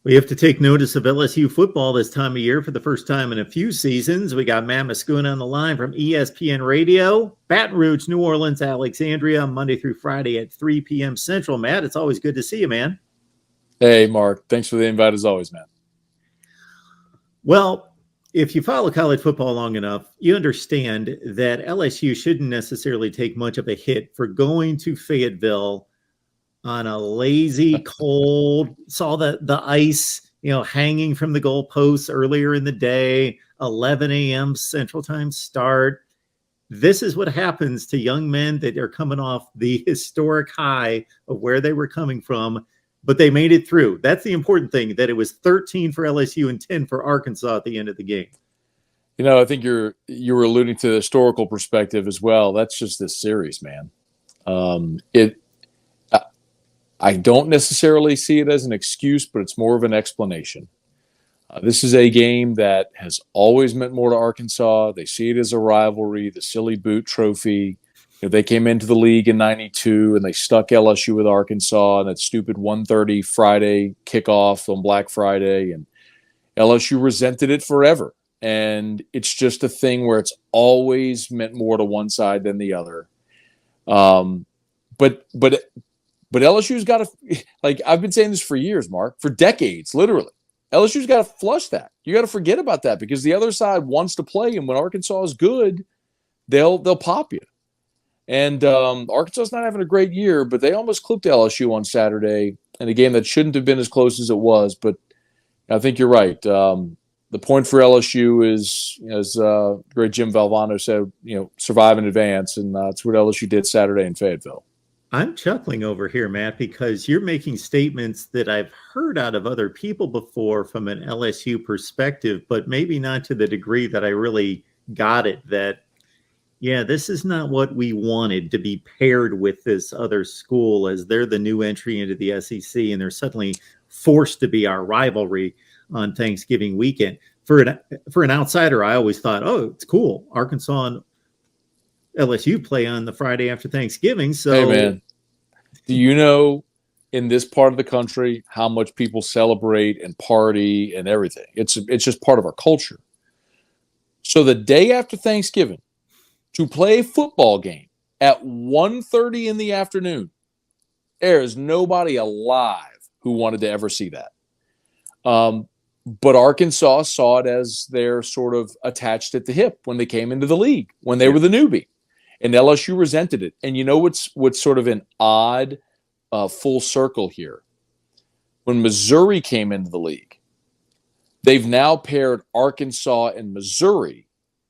We have to take notice of LSU football this time of year for the first time in a few seasons. We got Matt Muscuna on the line from ESPN Radio, Baton Rouge, New Orleans, Alexandria, Monday through Friday at 3 p.m. Central. Matt, it's always good to see you, man. Hey, Mark. Thanks for the invite as always, man. Well, if you follow college football long enough, you understand that LSU shouldn't necessarily take much of a hit for going to Fayetteville on a lazy, cold, saw the ice, hanging from the goalposts earlier in the day, 11 a.m. Central Time start. This is what happens to young men that are coming off the historic high of where they were coming from, but they made it through. That's the important thing, that it was 13 for LSU and 10 for Arkansas at the end of the game. I think you were alluding to the historical perspective as well. That's just this series, man. I don't necessarily see it as an excuse, but it's more of an explanation. This is a game that has always meant more to Arkansas. They see it as a rivalry, the silly boot trophy. They came into the league in '92 and they stuck LSU with Arkansas and that stupid 1:30 Friday kickoff on Black Friday, and LSU resented it forever. And it's just a thing where it's always meant more to one side than the other. But LSU's got to, I've been saying this for years, Mark, for decades, literally. LSU's got to flush that. You got to forget about that because the other side wants to play, and when Arkansas is good, they'll pop you. And Arkansas's not having a great year, but they almost clipped LSU on Saturday in a game that shouldn't have been as close as it was. But I think you're right. The point for LSU is, as great Jim Valvano said, survive in advance, and that's what LSU did Saturday in Fayetteville. I'm chuckling over here, Matt, because you're making statements that I've heard out of other people before from an LSU perspective, but maybe not to the degree that I really got it, that, this is not what we wanted to be paired with this other school as they're the new entry into the SEC, and they're suddenly forced to be our rivalry on Thanksgiving weekend. For an outsider, I always thought, it's cool. Arkansas and LSU play on the Friday after Thanksgiving. So, hey man, do you know in this part of the country how much people celebrate and party and everything? It's just part of our culture. So the day after Thanksgiving, to play a football game at 1:30 in the afternoon, there is nobody alive who wanted to ever see that. But Arkansas saw it as they're sort of attached at the hip when they came into the league, when they were the newbie. And LSU resented it. And you know what's sort of an odd full circle here? When Missouri came into the league, they've now paired Arkansas and Missouri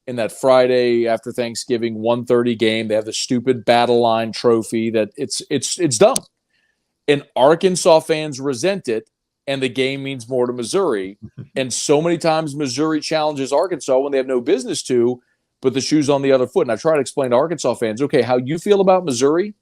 in that Friday after Thanksgiving 1:30 game. They have the stupid battle line trophy that it's dumb. And Arkansas fans resent it, and the game means more to Missouri. And so many times Missouri challenges Arkansas when they have no business to, but the shoe's on the other foot. And I try to explain to Arkansas fans, okay, how you feel about Missouri,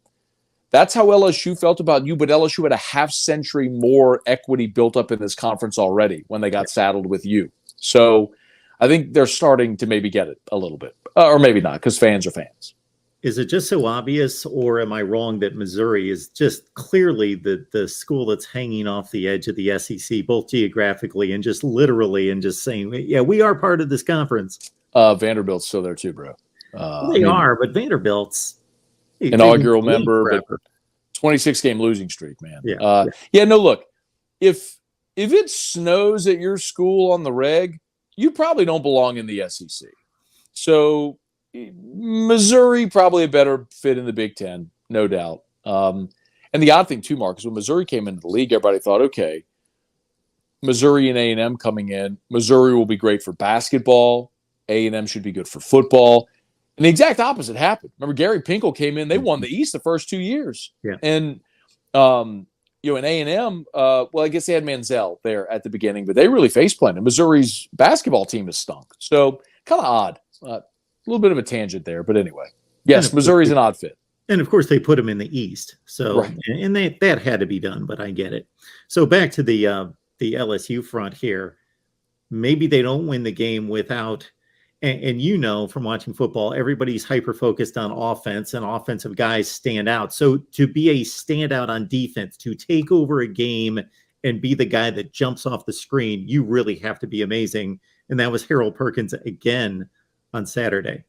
that's how LSU felt about you, but LSU had a half century more equity built up in this conference already when they got saddled with you. So I think they're starting to maybe get it a little bit, or maybe not, because fans are fans. Is it just so obvious, or am I wrong that Missouri is just clearly the school that's hanging off the edge of the SEC, both geographically and just literally, and just saying, we are part of this conference? Vanderbilt's still there too, bro. They are, but Vanderbilt's inaugural member, but 26-game losing streak, man. No, look, if it snows at your school on the reg, you probably don't belong in the SEC. So Missouri probably a better fit in the Big Ten, no doubt. And the odd thing too, Mark, is when Missouri came into the league, everybody thought, okay, Missouri and A&M coming in, Missouri will be great for basketball. A&M should be good for football. And the exact opposite happened. Remember, Gary Pinkel came in. They won the East the first 2 years. Yeah. And, in A&M, I guess they had Manziel there at the beginning, but they really face-planted. Missouri's basketball team is stunk. So kind of odd. A little bit of a tangent there. But anyway, yes, Missouri's an odd fit. And, of course, they put them in the East. So, right. And that had to be done, but I get it. So back to the LSU front here. Maybe they don't win the game without – and from watching football, everybody's hyper-focused on offense, and offensive guys stand out. So to be a standout on defense, to take over a game and be the guy that jumps off the screen, you really have to be amazing. And that was Harold Perkins again on Saturday.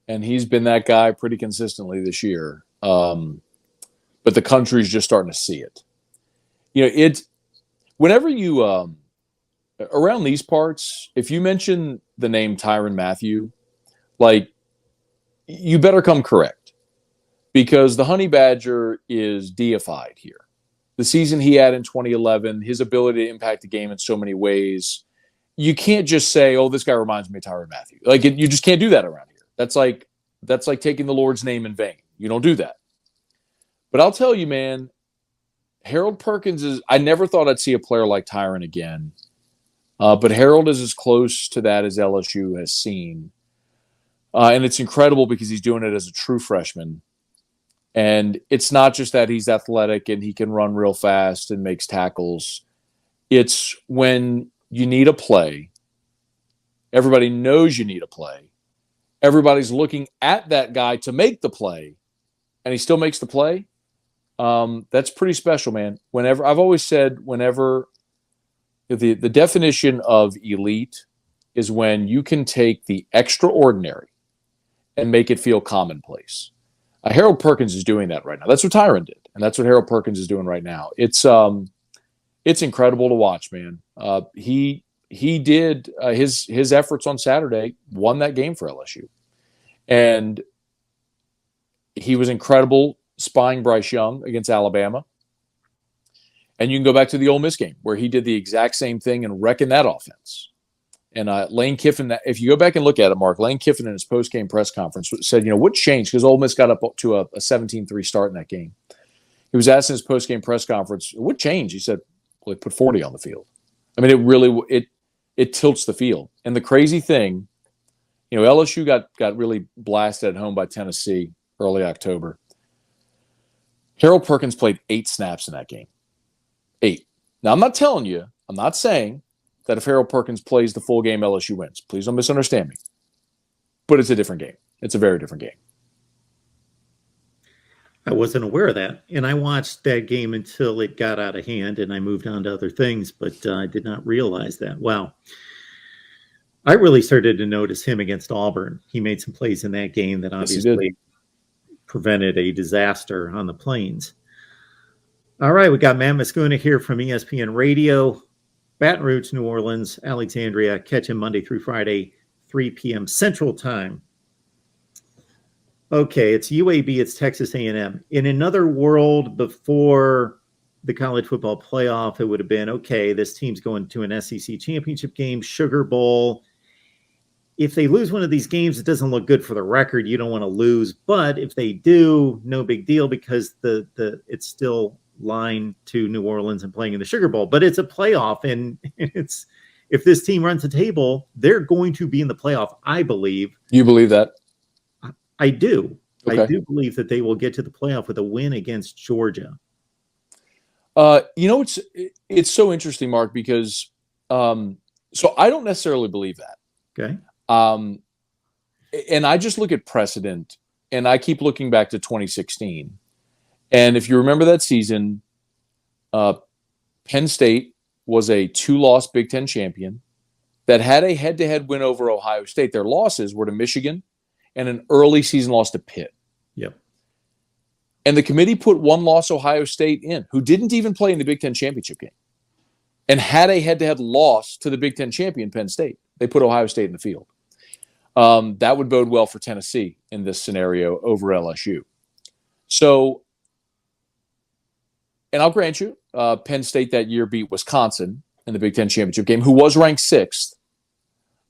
And he's been that guy pretty consistently this year. But the country's just starting to see it. Whenever you around these parts, if you mention the name Tyrann Mathieu, like, you better come correct, because the Honey Badger is deified here. The season he had in 2011, his ability to impact the game in so many ways, you can't just say, "Oh, this guy reminds me of Tyrann Mathieu." Like, you just can't do that around here. That's like taking the Lord's name in vain. You don't do that. But I'll tell you, man, Harold Perkins is. I never thought I'd see a player like Tyrann again, but Harold is as close to that as LSU has seen, and it's incredible because he's doing it as a true freshman. And it's not just that he's athletic and he can run real fast and makes tackles. It's when you need a play, everybody knows you need a play. Everybody's looking at that guy to make the play, and he still makes the play. That's pretty special, man. I've always said, whenever the definition of elite is when you can take the extraordinary and make it feel commonplace. Harold Perkins is doing that right now. That's what Tyrann did, and that's what Harold Perkins is doing right now. It's incredible to watch, man. He did his efforts on Saturday, won that game for LSU, and he was incredible spying Bryce Young against Alabama. And you can go back to the Ole Miss game where he did the exact same thing and wrecking that offense. And Lane Kiffin, if you go back and look at it, Mark, Lane Kiffin in his post-game press conference said, what changed? Because Ole Miss got up to a 17-3 start in that game. He was asked in his post-game press conference, what changed? He said, well, they put 40 on the field. I mean, it really it tilts the field. And the crazy thing, LSU got really blasted at home by Tennessee early October. Harold Perkins played 8 snaps in that game. 8. Now, I'm not saying that if Harold Perkins plays the full game, LSU wins. Please don't misunderstand me. But it's a different game. It's a very different game. I wasn't aware of that. And I watched that game until it got out of hand and I moved on to other things, but I did not realize that. Wow. I really started to notice him against Auburn. He made some plays in that game that obviously prevented a disaster on the Plains. All right, we got Matt Moscona here from ESPN Radio. Baton Rouge, New Orleans, Alexandria. Catch him Monday through Friday, 3 p.m. Central Time. Okay, it's UAB, it's Texas A&M. In another world before the college football playoff, it would have been, okay, this team's going to an SEC championship game, Sugar Bowl. If they lose one of these games, it doesn't look good for the record. You don't want to lose. But if they do, no big deal, because it's still line to New Orleans and playing in the Sugar Bowl. But it's a playoff, and it's if this team runs the table, they're going to be in the playoff, I believe. You believe that? I do. Okay. I do believe that they will get to the playoff with a win against Georgia. It's so interesting, Mark, because so I don't necessarily believe that. Okay. And I just look at precedent, and I keep looking back to 2016. And if you remember that season, Penn State was a 2-loss Big Ten champion that had a head-to-head win over Ohio State. Their losses were to Michigan and an early season loss to Pitt. Yep. And the committee put 1-loss Ohio State in, who didn't even play in the Big Ten championship game, and had a head-to-head loss to the Big Ten champion, Penn State. They put Ohio State in the field. That would bode well for Tennessee in this scenario over LSU. So, and I'll grant you, Penn State that year beat Wisconsin in the Big Ten championship game, who was ranked 6th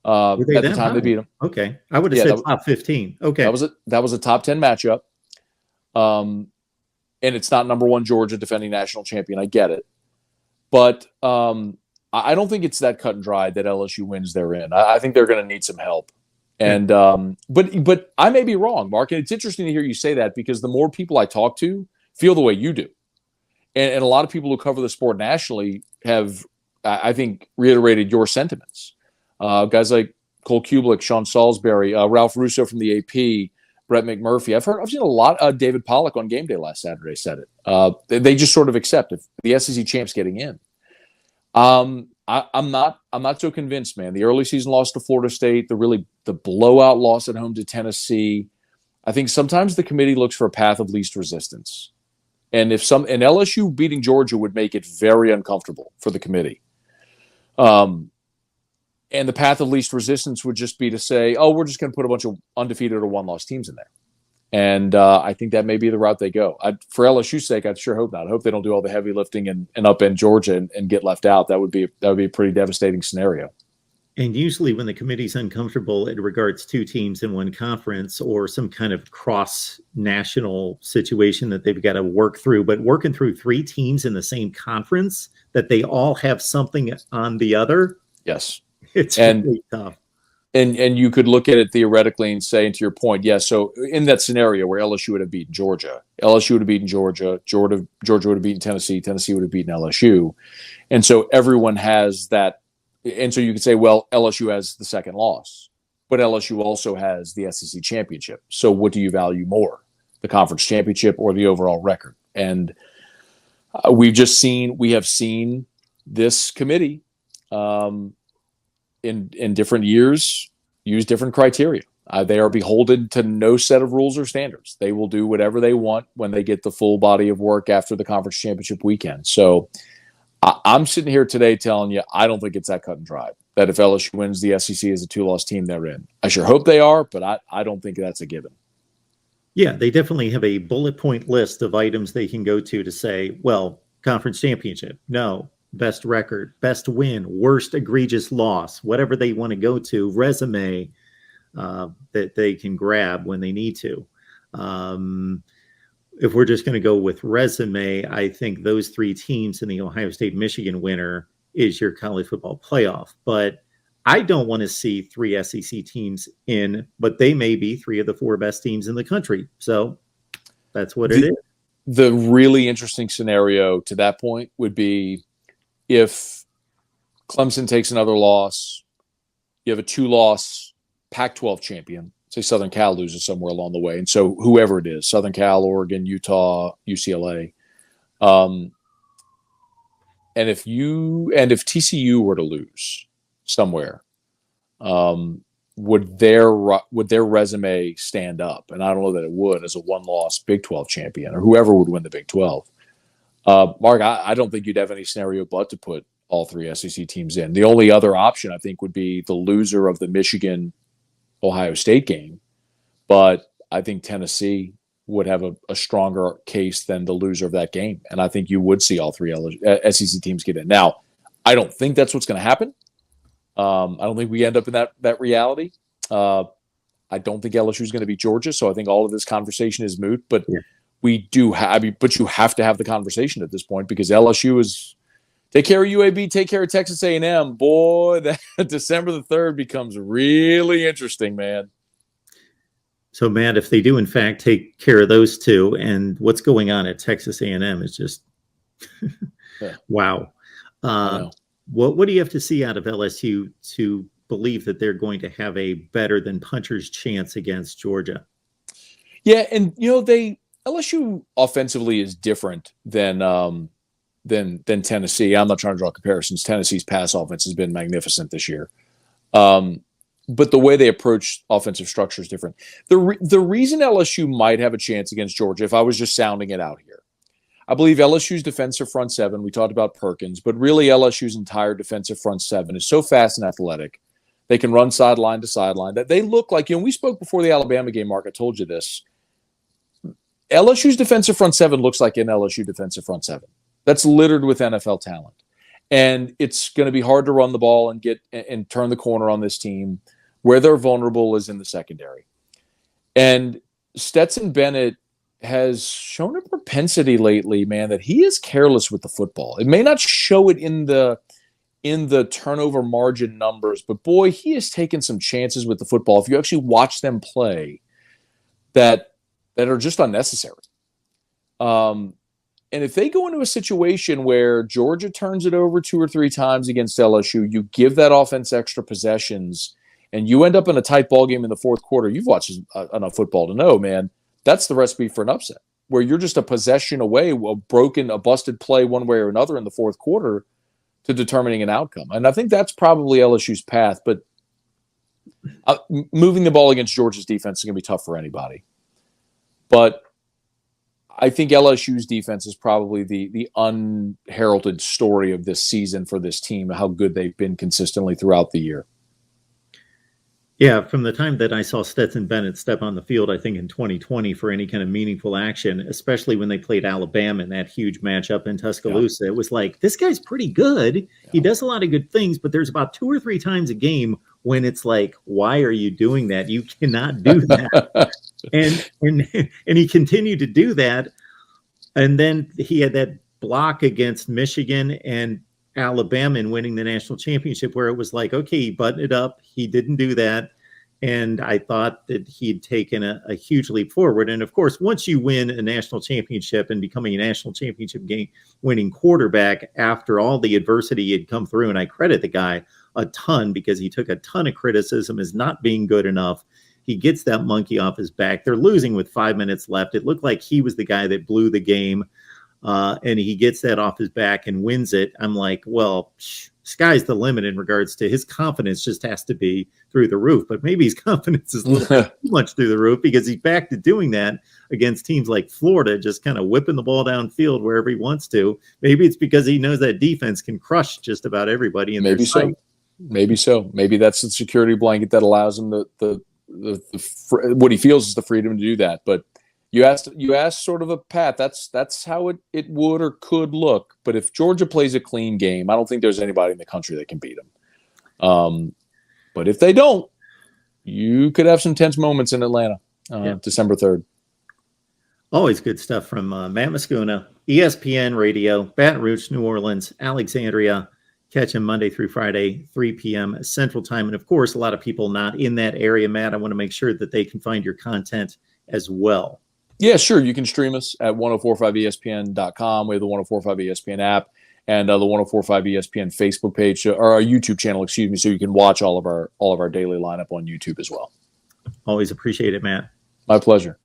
at the time they beat them. Okay, I would have said top 15. Okay, that was a top 10 matchup. And it's not number 1 Georgia defending national champion. I get it, but I don't think it's that cut and dried that LSU wins therein. I think they're going to need some help. And but I may be wrong, Mark. And it's interesting to hear you say that, because the more people I talk to feel the way you do. And a lot of people who cover the sport nationally have, I think, reiterated your sentiments. Guys like Cole Kublik, Sean Salisbury, Ralph Russo from the AP, Brett McMurphy. I've seen a lot. David Pollock on game day last Saturday said it. They just sort of accept if the SEC champ's getting in. I'm not so convinced, man. The early season loss to Florida State, the blowout loss at home to Tennessee. I think sometimes the committee looks for a path of least resistance. And LSU beating Georgia would make it very uncomfortable for the committee. And the path of least resistance would just be to say, oh, we're just going to put a bunch of undefeated or one-loss teams in there. And I think that may be the route they go. For LSU's sake, I sure hope not. I hope they don't do all the heavy lifting and upend Georgia and get left out. That would be a pretty devastating scenario. And usually when the committee's uncomfortable, it regards two teams in one conference or some kind of cross-national situation that they've got to work through. But working through three teams in the same conference that they all have something on the other. Yes. It's really tough. And you could look at it theoretically and say, and to your point, yes. So in that scenario where LSU would have beaten Georgia, LSU would have beaten Georgia, Georgia would have beaten Tennessee, Tennessee would have beaten LSU. And so everyone has that. And so you could say, well, LSU has the second loss, but LSU also has the SEC championship. So what do you value more, the conference championship or the overall record? And we have seen this committee in different years use different criteria. They are beholden to no set of rules or standards. They will do whatever they want when they get the full body of work after the conference championship weekend. So I'm sitting here today telling you, I don't think it's that cut and dry, that if LSU wins the SEC as a two-loss team, they're in. I sure hope they are, but I don't think that's a given. Yeah, they definitely have a bullet point list of items they can go to say, well, conference championship, no. Best record, best win, worst egregious loss, whatever they want to go to, resume that they can grab when they need to. If we're just going to go with resume, I think those three teams in the Ohio State-Michigan winner is your college football playoff. But I don't want to see three SEC teams in, but they may be three of the four best teams in the country. So that's what it is. The really interesting scenario to that point would be if Clemson takes another loss, you have a two-loss Pac-12 champion. Say Southern Cal loses somewhere along the way. And so whoever it is, Southern Cal, Oregon, Utah, UCLA. And if TCU were to lose somewhere, would their resume stand up? And I don't know that it would as a one-loss Big 12 champion or whoever would win the Big 12. Mark, I don't think you'd have any scenario but to put all three SEC teams in. The only other option, I think, would be the loser of the Michigan-Ohio State game. But I think Tennessee would have a stronger case than the loser of that game. And I think you would see all three SEC teams get in. Now, I don't think that's what's going to happen. I don't think we end up in that reality. I don't think LSU is going to beat Georgia. So I think all of this conversation is moot. But yeah. But you have to have the conversation at this point because LSU is take care of UAB, take care of Texas A&M. Boy, that December the 3rd becomes really interesting, man. So, Matt, if they do in fact take care of those two, and what's going on at Texas A&M is just wow. What do you have to see out of LSU to believe that they're going to have a better than puncher's chance against Georgia? Yeah, and LSU offensively is different than Tennessee. I'm not trying to draw comparisons. Tennessee's pass offense has been magnificent this year. But the way they approach offensive structure is different. The reason LSU might have a chance against Georgia, if I was just sounding it out here, I believe LSU's defensive front seven, we talked about Perkins, but really LSU's entire defensive front seven is so fast and athletic. They can run sideline to sideline. That they look like, we spoke before the Alabama game, Mark, I told you this. LSU's defensive front seven looks like an LSU defensive front seven. That's littered with NFL talent. And it's going to be hard to run the ball and turn the corner on this team. Where they're vulnerable is in the secondary. And Stetson Bennett has shown a propensity lately, man, that he is careless with the football. It may not show it in the turnover margin numbers, but boy, he has taken some chances with the football. If you actually watch them play, that are just unnecessary. And if they go into a situation where Georgia turns it over 2 or 3 times against LSU, you give that offense extra possessions, and you end up in a tight ball game in the fourth quarter. You've watched enough football to know, man, that's the recipe for an upset, where you're just a possession away, a busted play one way or another in the fourth quarter to determining an outcome. And I think that's probably LSU's path. But moving the ball against Georgia's defense is going to be tough for anybody. But I think LSU's defense is probably the unheralded story of this season for this team, how good they've been consistently throughout the year. Yeah, from the time that I saw Stetson Bennett step on the field, I think in 2020 for any kind of meaningful action, especially when they played Alabama in that huge matchup in Tuscaloosa, it was like, this guy's pretty good. Yeah. He does a lot of good things, but there's about 2 or 3 times a game when it's like, why are you doing that? You cannot do that. and he continued to do that. And then he had that block against Michigan and Alabama in winning the national championship where it was like, okay, he buttoned it up. He didn't do that. And I thought that he'd taken a huge leap forward. And of course, once you win a national championship and becoming a national championship game winning quarterback after all the adversity had come through, and I credit the guy a ton because he took a ton of criticism as not being good enough. He gets that monkey off his back. They're losing with 5 minutes left. It looked like he was the guy that blew the game. And he gets that off his back and wins it. I'm like, well, sky's the limit in regards to his confidence just has to be through the roof. But maybe his confidence is a little bit too much through the roof because he's back to doing that against teams like Florida, just kind of whipping the ball downfield wherever he wants to. Maybe it's because he knows that defense can crush just about everybody in their sight. Maybe so. Maybe that's the security blanket that allows him what he feels is the freedom to do that. But you asked sort of a path. That's how it would or could look. But if Georgia plays a clean game, I don't think there's anybody in the country that can beat them. But if they don't, you could have some tense moments in Atlanta, December 3rd. Always good stuff from Matt Moscona, ESPN Radio, Baton Rouge, New Orleans, Alexandria. Catch him Monday through Friday, 3 p.m. Central Time. And of course, a lot of people not in that area, Matt, I want to make sure that they can find your content as well. Yeah, sure. You can stream us at 1045ESPN.com. We have the 1045 ESPN app and the 1045 ESPN Facebook page, or our YouTube channel, so you can watch all of our daily lineup on YouTube as well. Always appreciate it, Matt. My pleasure.